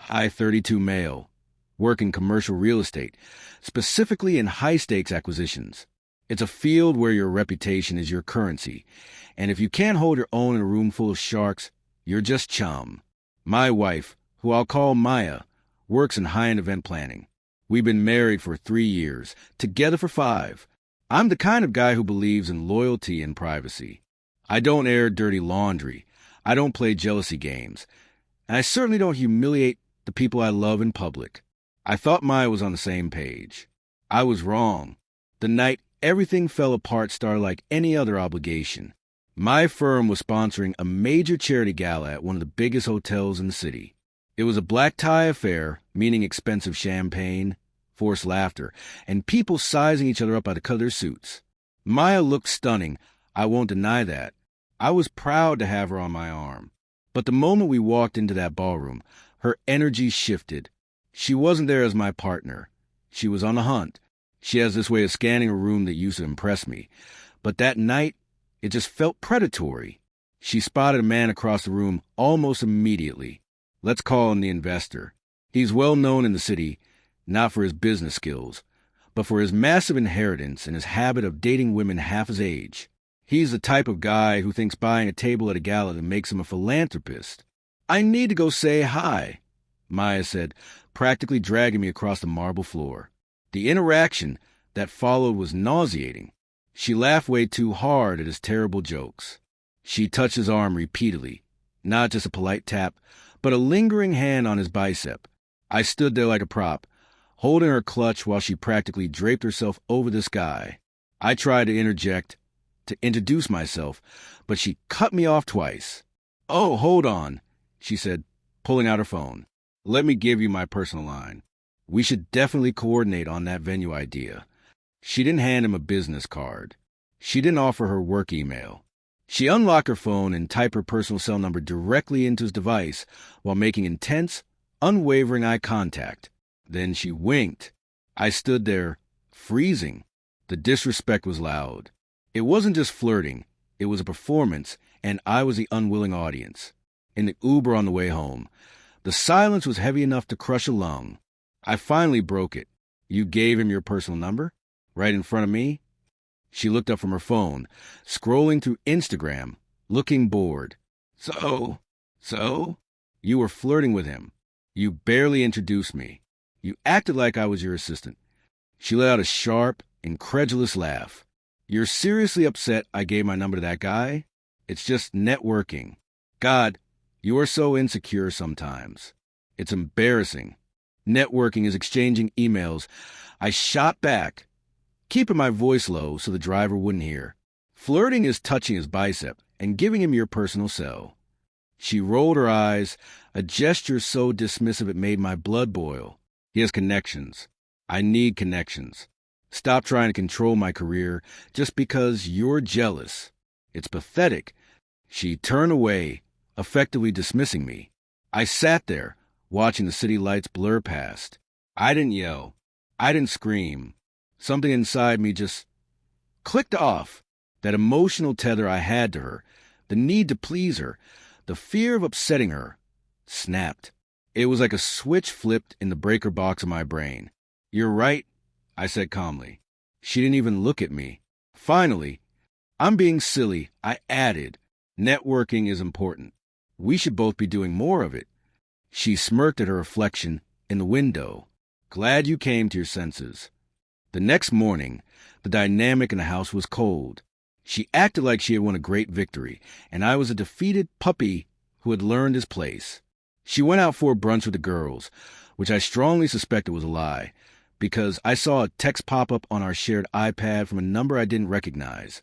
32 male, work in commercial real estate, specifically in high-stakes acquisitions. It's a field where your reputation is your currency, and if you can't hold your own in a room full of sharks, you're just chum. My wife, who I'll call Maya, works in high-end event planning. We've been married for 3 years, together for 5. I'm the kind of guy who believes in loyalty and privacy. I don't air dirty laundry. I don't play jealousy games. And I certainly don't humiliate the people I love in public. I thought Maya was on the same page. I was wrong. The night everything fell apart started like any other obligation. My firm was sponsoring a major charity gala at one of the biggest hotels in the city. It was a black tie affair, meaning expensive champagne, forced laughter, and people sizing each other up by the color of their suits. Maya looked stunning. I won't deny that. I was proud to have her on my arm. But the moment we walked into that ballroom, her energy shifted. She wasn't there as my partner. She was on a hunt. She has this way of scanning a room that used to impress me. But that night, it just felt predatory. She spotted a man across the room almost immediately. Let's call him the investor. He's well known in the city, not for his business skills, but for his massive inheritance and his habit of dating women half his age. He's the type of guy who thinks buying a table at a gala that makes him a philanthropist. I need to go say hi, Maya said, practically dragging me across the marble floor. The interaction that followed was nauseating. She laughed way too hard at his terrible jokes. She touched his arm repeatedly, not just a polite tap, but a lingering hand on his bicep. I stood there like a prop, holding her clutch while she practically draped herself over this guy. I tried to interject, to introduce myself, but she cut me off twice. "Oh, hold on," she said, pulling out her phone. "Let me give you my personal line. We should definitely coordinate on that venue idea." She didn't hand him a business card. She didn't offer her work email. She unlocked her phone and typed her personal cell number directly into his device while making intense, unwavering eye contact. Then she winked. I stood there, freezing. The disrespect was loud. It wasn't just flirting. It was a performance, and I was the unwilling audience. In the Uber on the way home, the silence was heavy enough to crush a lung. I finally broke it. "You gave him your personal number? Right in front of me?" She looked up from her phone, scrolling through Instagram, looking bored. So, you were flirting with him. You barely introduced me. You acted like I was your assistant." She let out a sharp, incredulous laugh. "You're seriously upset I gave my number to that guy? It's just networking. God, you are so insecure sometimes. It's embarrassing. Networking is exchanging emails." I shot back, keeping my voice low so the driver wouldn't hear. "Flirting is touching his bicep and giving him your personal cell." She rolled her eyes, a gesture so dismissive it made my blood boil. "He has connections. I need connections. Stop trying to control my career just because you're jealous. It's pathetic." She turned away, effectively dismissing me. I sat there, watching the city lights blur past. I didn't yell. I didn't scream. Something inside me just clicked off. That emotional tether I had to her, the need to please her, the fear of upsetting her, snapped. It was like a switch flipped in the breaker box of my brain. "You're right," I said calmly. She didn't even look at me. Finally, "I'm being silly," I added. "Networking is important. We should both be doing more of it." She smirked at her reflection in the window. "Glad you came to your senses." The next morning, the dynamic in the house was cold. She acted like she had won a great victory, and I was a defeated puppy who had learned his place. She went out for a brunch with the girls, which I strongly suspected was a lie, because I saw a text pop up on our shared iPad from a number I didn't recognize.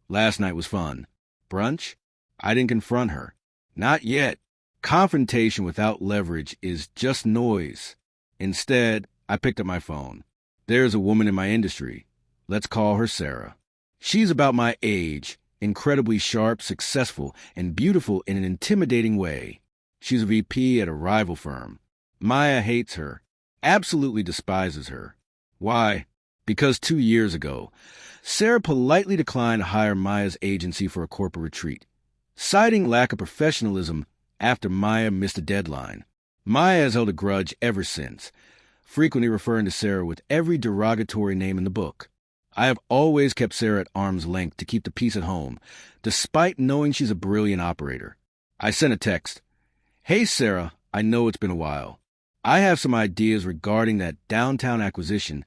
Last night was fun. Brunch? I didn't confront her. Not yet. Confrontation without leverage is just noise. Instead, I picked up my phone. There's a woman in my industry. Let's call her Sarah. She's about my age, incredibly sharp, successful, and beautiful in an intimidating way. She's a VP at a rival firm. Maya hates her, absolutely despises her. Why? Because 2 years ago, Sarah politely declined to hire Maya's agency for a corporate retreat, citing lack of professionalism after Maya missed a deadline. Maya has held a grudge ever since, frequently referring to Sarah with every derogatory name in the book. I have always kept Sarah at arm's length to keep the peace at home, despite knowing she's a brilliant operator. I sent a text. Hey, Sarah, I know it's been a while. I have some ideas regarding that downtown acquisition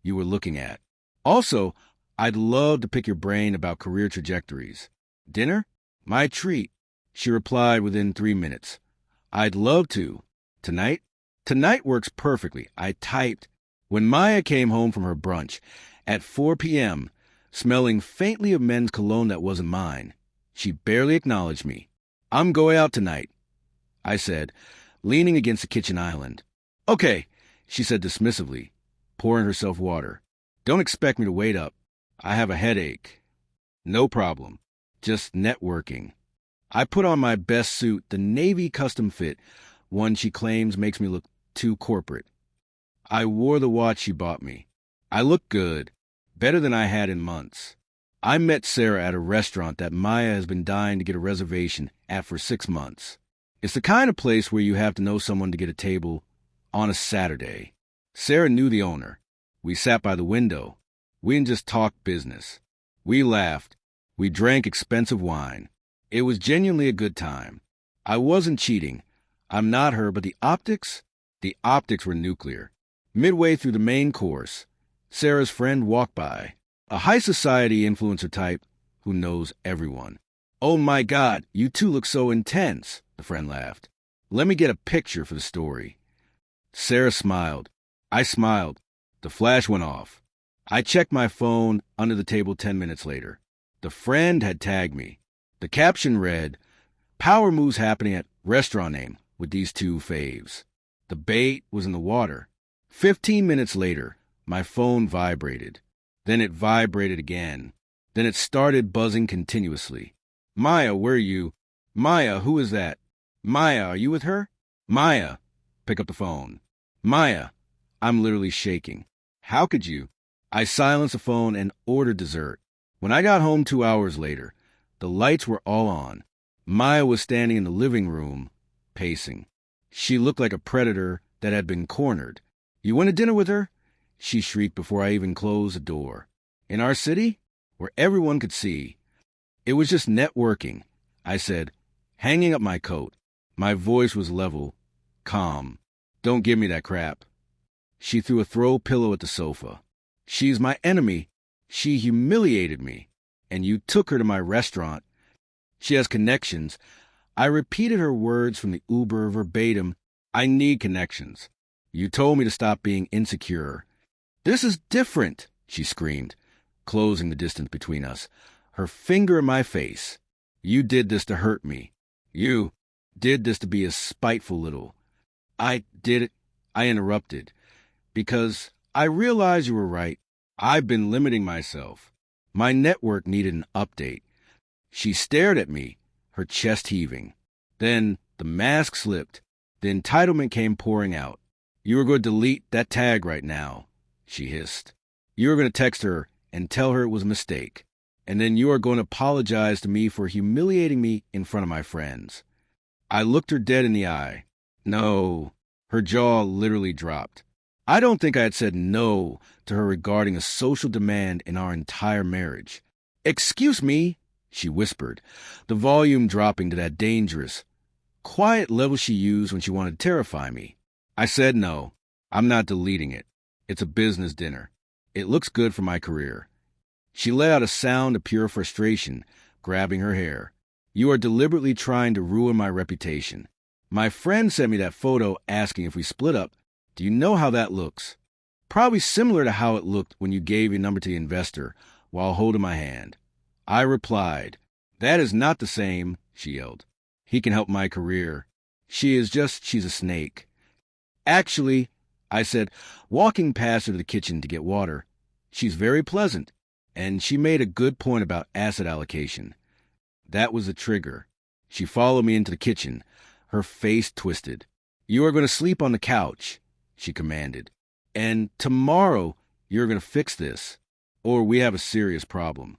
you were looking at. Also, I'd love to pick your brain about career trajectories. Dinner? My treat. She replied within 3 minutes. I'd love to. Tonight? Tonight works perfectly, I typed. When Maya came home from her brunch at 4 p.m., smelling faintly of men's cologne that wasn't mine, she barely acknowledged me. I'm going out tonight, I said, leaning against the kitchen island. Okay, she said dismissively, pouring herself water. Don't expect me to wait up. I have a headache. No problem. Just networking. I put on my best suit, the Navy custom fit, one she claims makes me look too corporate. I wore the watch she bought me. I looked good, better than I had in months. I met Sarah at a restaurant that Maya has been dying to get a reservation at for 6 months. It's the kind of place where you have to know someone to get a table on a Saturday. Sarah knew the owner. We sat by the window. We didn't just talk business. We laughed. We drank expensive wine. It was genuinely a good time. I wasn't cheating. I'm not her, but the optics were nuclear. Midway through the main course, Sarah's friend walked by, a high society influencer type who knows everyone. Oh my God, you two look so intense, the friend laughed. Let me get a picture for the story. Sarah smiled. I smiled. The flash went off. I checked my phone under the table 10 minutes later. The friend had tagged me. The caption read, "Power moves happening at restaurant name with these two faves." The bait was in the water. 15 minutes later, my phone vibrated. Then it vibrated again. Then it started buzzing continuously. Maya, where are you? Maya, who is that? Maya, are you with her? Maya, pick up the phone. Maya, I'm literally shaking. How could you? I silenced the phone and ordered dessert. When I got home 2 hours later, the lights were all on. Maya was standing in the living room, pacing. She looked like a predator that had been cornered. You went to dinner with her? She shrieked before I even closed the door. In our city? Where everyone could see. It was just networking, I said, hanging up my coat. My voice was level, calm. Don't give me that crap. She threw a throw pillow at the sofa. She's my enemy. She humiliated me. And you took her to my restaurant. She has connections. I repeated her words from the Uber verbatim. I need connections. You told me to stop being insecure. This is different, she screamed, closing the distance between us, her finger in my face. You did this to hurt me. You did this to be a spiteful little. I did it, I interrupted, because I realized you were right. I've been limiting myself. My network needed an update. She stared at me, her chest heaving. Then the mask slipped. The entitlement came pouring out. You were going to delete that tag right now, she hissed. You were going to text her and tell her it was a mistake. And then you are going to apologize to me for humiliating me in front of my friends. I looked her dead in the eye. No. Her jaw literally dropped. I don't think I had said no to her regarding a social demand in our entire marriage. Excuse me, she whispered, the volume dropping to that dangerous, quiet level she used when she wanted to terrify me. I said no. I'm not deleting it. It's a business dinner. It looks good for my career. She let out a sound of pure frustration, grabbing her hair. You are deliberately trying to ruin my reputation. My friend sent me that photo asking if we split up. Do you know how that looks? Probably similar to how it looked when you gave your number to the investor while holding my hand. I replied, that is not the same, she yelled. He can help my career. She's a snake. Actually, I said, walking past her to the kitchen to get water, she's very pleasant, and she made a good point about asset allocation. That was the trigger. She followed me into the kitchen, her face twisted. You are going to sleep on the couch, she commanded. And tomorrow you're going to fix this, or we have a serious problem.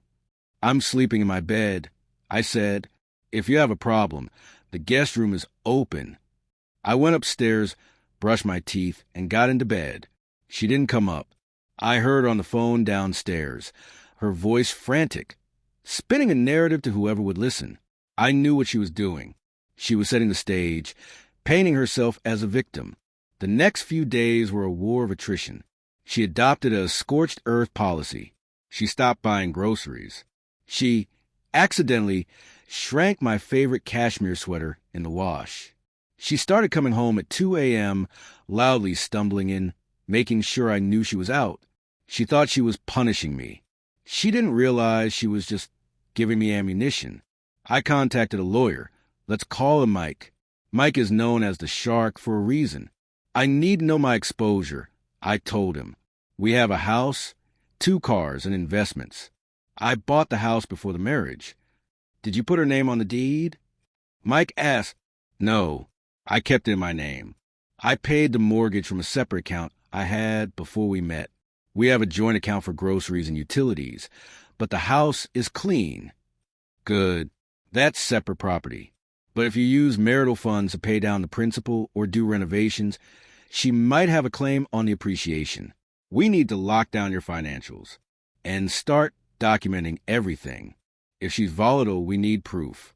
I'm sleeping in my bed. I said, if you have a problem, the guest room is open. I went upstairs, brushed my teeth, and got into bed. She didn't come up. I heard her on the phone downstairs, her voice frantic, spinning a narrative to whoever would listen. I knew what she was doing. She was setting the stage, painting herself as a victim. The next few days were a war of attrition. She adopted a scorched earth policy. She stopped buying groceries. She accidentally shrank my favorite cashmere sweater in the wash. She started coming home at 2 a.m., loudly stumbling in, making sure I knew she was out. She thought she was punishing me. She didn't realize she was just giving me ammunition. I contacted a lawyer. Let's call him Mike. Mike is known as the Shark for a reason. I need to know my exposure. I told him. We have a house, 2 cars, and investments. I bought the house before the marriage. Did you put her name on the deed? Mike asked. No, I kept it in my name. I paid the mortgage from a separate account I had before we met. We have a joint account for groceries and utilities, but the house is clean. Good. That's separate property. But if you use marital funds to pay down the principal or do renovations, she might have a claim on the appreciation. We need to lock down your financials and start documenting everything. If she's volatile, we need proof.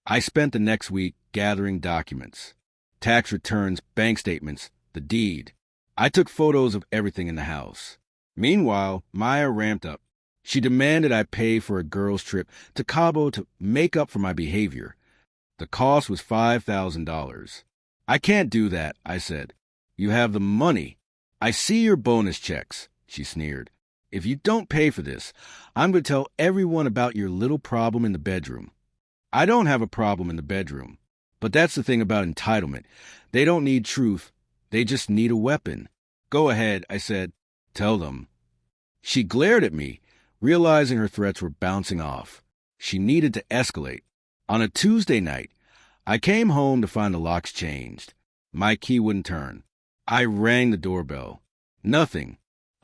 I spent the next week gathering documents. Tax returns, bank statements, the deed. I took photos of everything in the house. Meanwhile, Maya ramped up. She demanded I pay for a girls' trip to Cabo to make up for my behavior. The cost was $5,000. I can't do that, I said. You have the money. I see your bonus checks, she sneered. If you don't pay for this, I'm going to tell everyone about your little problem in the bedroom. I don't have a problem in the bedroom. But that's the thing about entitlement. They don't need truth. They just need a weapon. Go ahead, I said. Tell them. She glared at me, realizing her threats were bouncing off. She needed to escalate. On a Tuesday night, I came home to find the locks changed. My key wouldn't turn. I rang the doorbell. Nothing.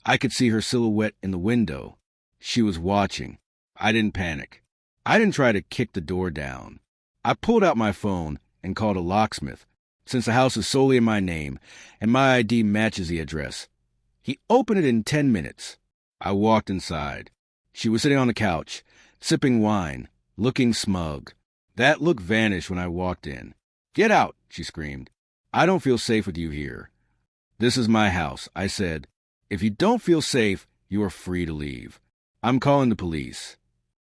I could see her silhouette in the window. She was watching. I didn't panic. I didn't try to kick the door down. I pulled out my phone and called a locksmith, since the house is solely in my name and my ID matches the address. He opened it in 10 minutes. I walked inside. She was sitting on the couch, sipping wine, looking smug. That look vanished when I walked in. Get out, she screamed. I don't feel safe with you here. This is my house, I said. If you don't feel safe, you are free to leave. I'm calling the police.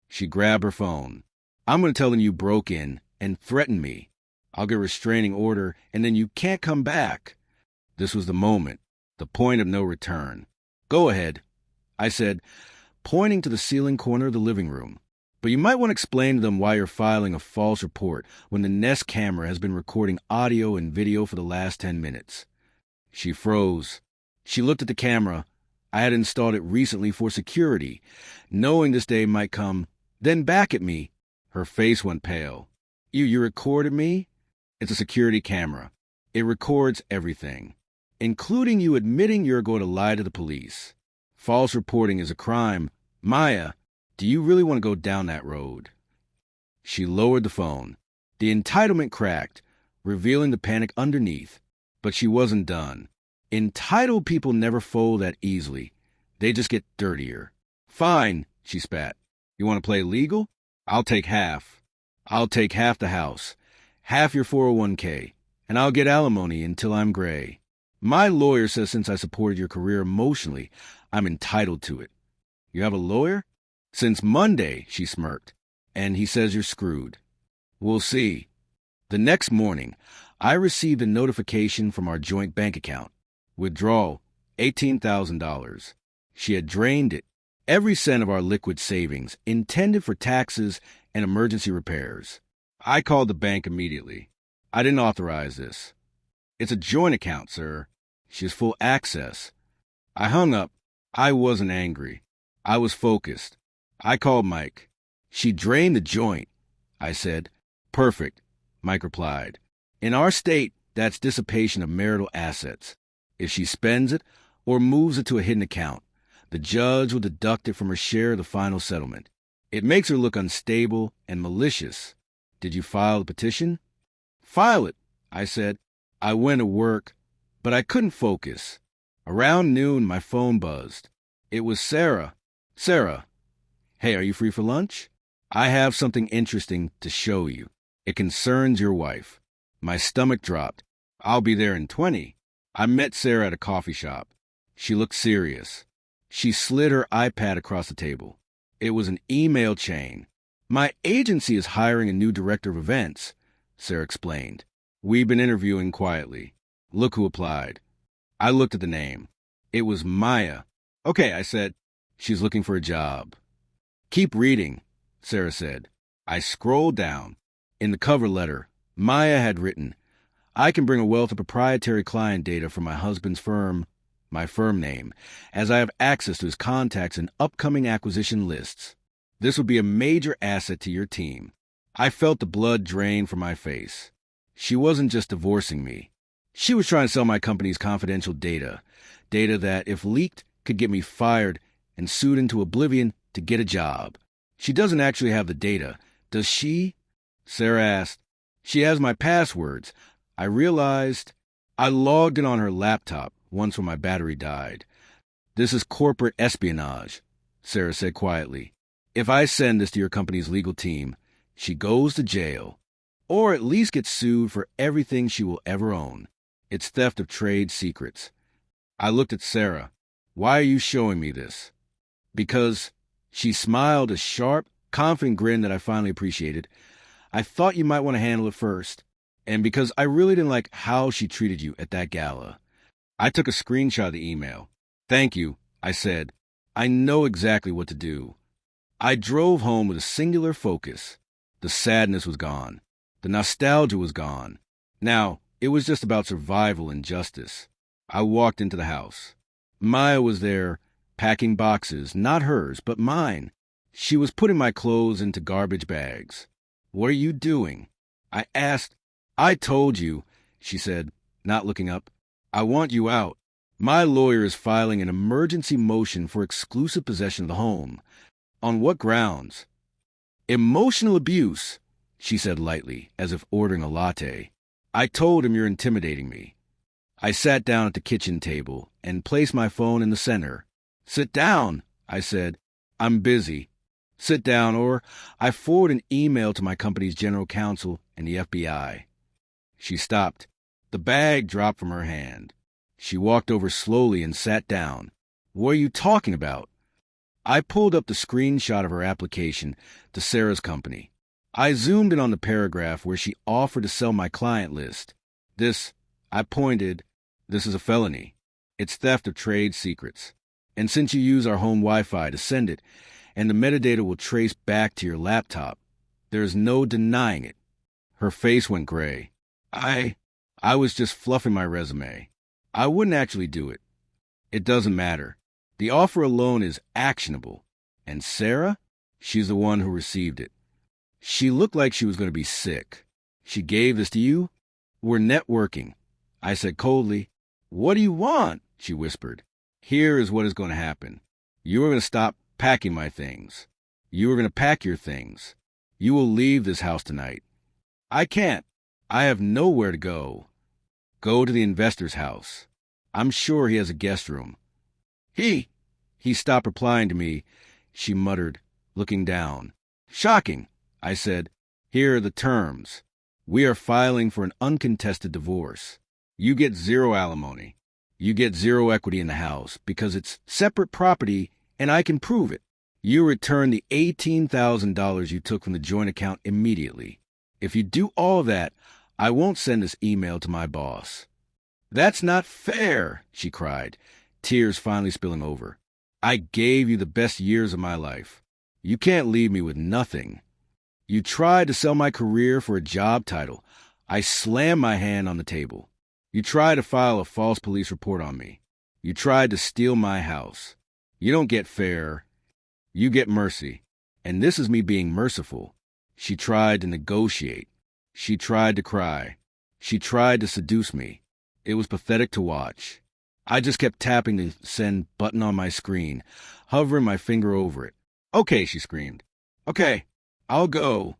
She grabbed her phone. I'm going to tell them you broke in and threatened me. I'll get a restraining order, and then you can't come back. This was the moment, the point of no return. Go ahead, I said, pointing to the ceiling corner of the living room. But you might want to explain to them why you're filing a false report when the Nest camera has been recording audio and video for the last 10 minutes. She froze. She looked at the camera. I had installed it recently for security, knowing this day might come, then back at me. Her face went pale. You recorded me? It's a security camera. It records everything, including you admitting you're going to lie to the police. False reporting is a crime. Maya, do you really want to go down that road? She lowered the phone. The entitlement cracked, revealing the panic underneath. But she wasn't done. Entitled people never fold that easily. They just get dirtier. Fine, she spat. You want to play legal? I'll take half. I'll take half the house, half your 401k, and I'll get alimony until I'm gray. My lawyer says since I supported your career emotionally, I'm entitled to it. You have a lawyer? Since Monday, she smirked, and he says you're screwed. We'll see. The next morning, I received a notification from our joint bank account. Withdrawal, $18,000. She had drained it, every cent of our liquid savings, intended for taxes and emergency repairs. I called the bank immediately. I didn't authorize this. It's a joint account, sir. She has full access. I hung up. I wasn't angry. I was focused. I called Mike. She drained the joint, I said. Perfect, Mike replied. In our state, that's dissipation of marital assets. If she spends it or moves it to a hidden account, the judge will deduct it from her share of the final settlement. It makes her look unstable and malicious. Did you file the petition? File it, I said. I went to work, but I couldn't focus. Around noon, my phone buzzed. It was Sarah. Sarah, hey, are you free for lunch? I have something interesting to show you. It concerns your wife. My stomach dropped. I'll be there in 20. I met Sarah at a coffee shop. She looked serious. She slid her iPad across the table. It was an email chain. My agency is hiring a new director of events, Sarah explained. We've been interviewing quietly. Look who applied. I looked at the name. It was Maya. Okay, I said. She's looking for a job. Keep reading, Sarah said. I scrolled down. In the cover letter, Maya had written, I can bring a wealth of proprietary client data from my husband's firm, my firm name, as I have access to his contacts and upcoming acquisition lists. This would be a major asset to your team. I felt the blood drain from my face. She wasn't just divorcing me. She was trying to sell my company's confidential data that, if leaked, could get me fired and sued into oblivion to get a job. She doesn't actually have the data, does she? Sarah asked. She has my passwords. I realized I logged in on her laptop once when my battery died. This is corporate espionage, Sarah said quietly. If I send this to your company's legal team, she goes to jail, or at least gets sued for everything she will ever own. It's theft of trade secrets. I looked at Sarah. Why are you showing me this? Because she smiled a sharp, confident grin that I finally appreciated. I thought you might want to handle it first, and because I really didn't like how she treated you at that gala. I took a screenshot of the email. Thank you, I said. I know exactly what to do. I drove home with a singular focus. The sadness was gone. The nostalgia was gone. Now, it was just about survival and justice. I walked into the house. Maya was there, packing boxes, not hers, but mine. She was putting my clothes into garbage bags. What are you doing? I asked. I told you, she said, not looking up. I want you out. My lawyer is filing an emergency motion for exclusive possession of the home. On what grounds? Emotional abuse, she said lightly, as if ordering a latte. I told him you're intimidating me. I sat down at the kitchen table and placed my phone in the center. Sit down, I said. I'm busy. Sit down, or I forward an email to my company's general counsel and the FBI. She stopped. The bag dropped from her hand. She walked over slowly and sat down. What are you talking about? I pulled up the screenshot of her application to Sarah's company. I zoomed in on the paragraph where she offered to sell my client list. I pointed, this is a felony. It's theft of trade secrets. And since you use our home Wi-Fi to send it, and the metadata will trace back to your laptop, there is no denying it. Her face went gray. I was just fluffing my resume. I wouldn't actually do it. It doesn't matter. The offer alone is actionable. And Sarah? She's the one who received it. She looked like she was going to be sick. She gave this to you? We're networking. I said coldly. What do you want? She whispered. Here is what is going to happen. You are going to stop packing my things. You are going to pack your things. You will leave this house tonight. I can't. I have nowhere to go. Go to the investor's house. I'm sure he has a guest room. He stopped replying to me, she muttered, looking down. Shocking, I said. Here are the terms. We are filing for an uncontested divorce. You get zero alimony. You get zero equity in the house because it's separate property and I can prove it. You return the $18,000 you took from the joint account immediately. If you do all of that, I won't send this email to my boss. That's not fair, she cried, tears finally spilling over. I gave you the best years of my life. You can't leave me with nothing. You tried to sell my career for a job title. I slammed my hand on the table. You tried to file a false police report on me. You tried to steal my house. You don't get fair. You get mercy. And this is me being merciful. She tried to negotiate. She tried to cry. She tried to seduce me. It was pathetic to watch. I just kept tapping the send button on my screen, hovering my finger over it. Okay, she screamed. Okay, I'll go.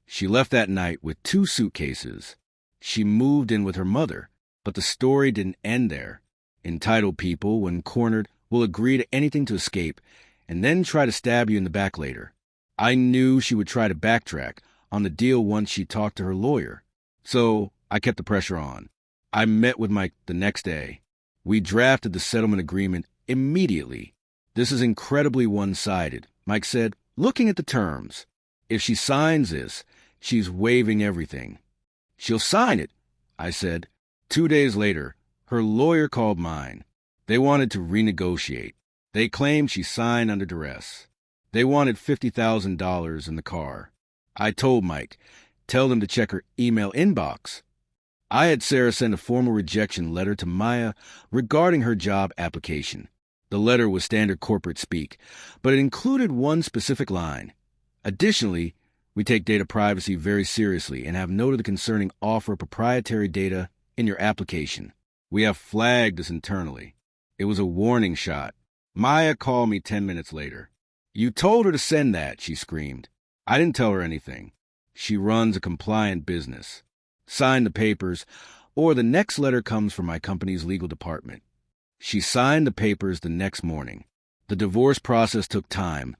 She left that night with 2 suitcases. She moved in with her mother. But the story didn't end there. Entitled people, when cornered, will agree to anything to escape and then try to stab you in the back later. I knew she would try to backtrack on the deal once she talked to her lawyer. So I kept the pressure on. I met with Mike the next day. We drafted the settlement agreement immediately. This is incredibly one-sided, Mike said, looking at the terms. If she signs this, she's waiving everything. She'll sign it, I said. 2 days later, her lawyer called mine. They wanted to renegotiate. They claimed she signed under duress. They wanted $50,000 in the car. I told Mike, tell them to check her email inbox. I had Sarah send a formal rejection letter to Maya regarding her job application. The letter was standard corporate speak, but it included one specific line. Additionally, we take data privacy very seriously and have noted the concerning offer of proprietary data in your application. We have flagged this internally. It was a warning shot. Maya called me 10 minutes later. You told her to send that, she screamed. I didn't tell her anything. She runs a compliant business. Sign the papers, or the next letter comes from my company's legal department. She signed the papers the next morning. The divorce process took time.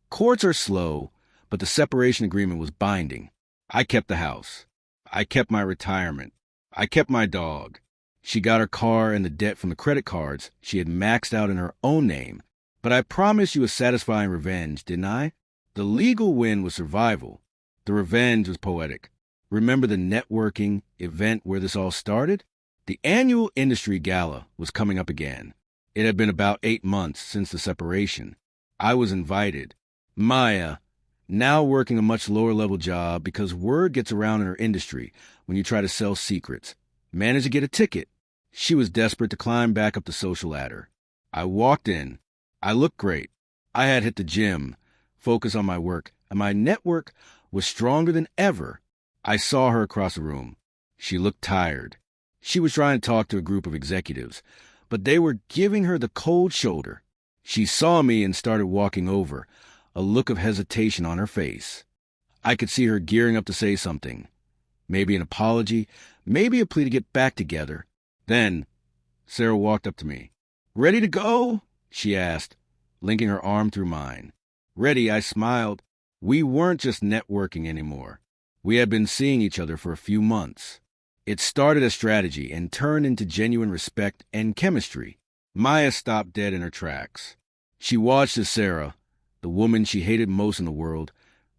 Courts are slow, but the separation agreement was binding. I kept the house. I kept my retirement. I kept my dog. She got her car and the debt from the credit cards she had maxed out in her own name. But I promised you a satisfying revenge, didn't I? The legal win was survival. The revenge was poetic. Remember the networking event where this all started? The annual industry gala was coming up again. It had been about 8 months since the separation. I was invited. Maya, now working a much lower level job because word gets around in her industry when you try to sell secrets, managed to get a ticket. She was desperate to climb back up the social ladder. I walked in. I looked great. I had hit the gym, focused on my work, and my network was stronger than ever. I saw her across the room. She looked tired. She was trying to talk to a group of executives, but they were giving her the cold shoulder. She saw me and started walking over, a look of hesitation on her face. I could see her gearing up to say something. Maybe an apology, maybe a plea to get back together. Then, Sarah walked up to me. "Ready to go?" she asked, linking her arm through mine. Ready, I smiled. We weren't just networking anymore. We had been seeing each other for a few months. It started as strategy and turned into genuine respect and chemistry. Maya stopped dead in her tracks. She watched as Sarah, the woman she hated most in the world,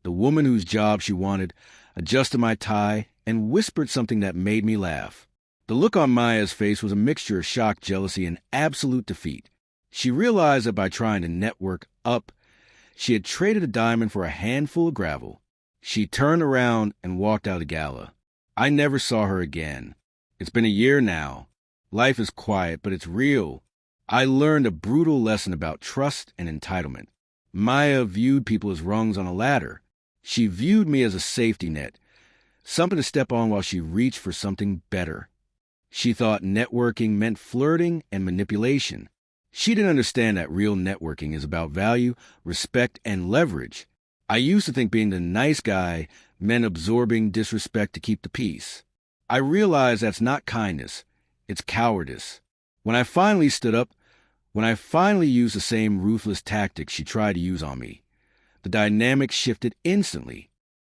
the woman whose job she wanted, adjusted my tie and whispered something that made me laugh. The look on Maya's face was a mixture of shock, jealousy, and absolute defeat. She realized that by trying to network up, she had traded a diamond for a handful of gravel. She turned around and walked out of the gala. I never saw her again. It's been a year now. Life is quiet, but it's real. I learned a brutal lesson about trust and entitlement. Maya viewed people as rungs on a ladder. She viewed me as a safety net, something to step on while she reached for something better. She thought networking meant flirting and manipulation. She didn't understand that real networking is about value, respect, and leverage. I used to think being the nice guy meant absorbing disrespect to keep the peace. I realized that's not kindness. It's cowardice. When I finally stood up, when I finally used the same ruthless tactics she tried to use on me, the dynamic shifted instantly.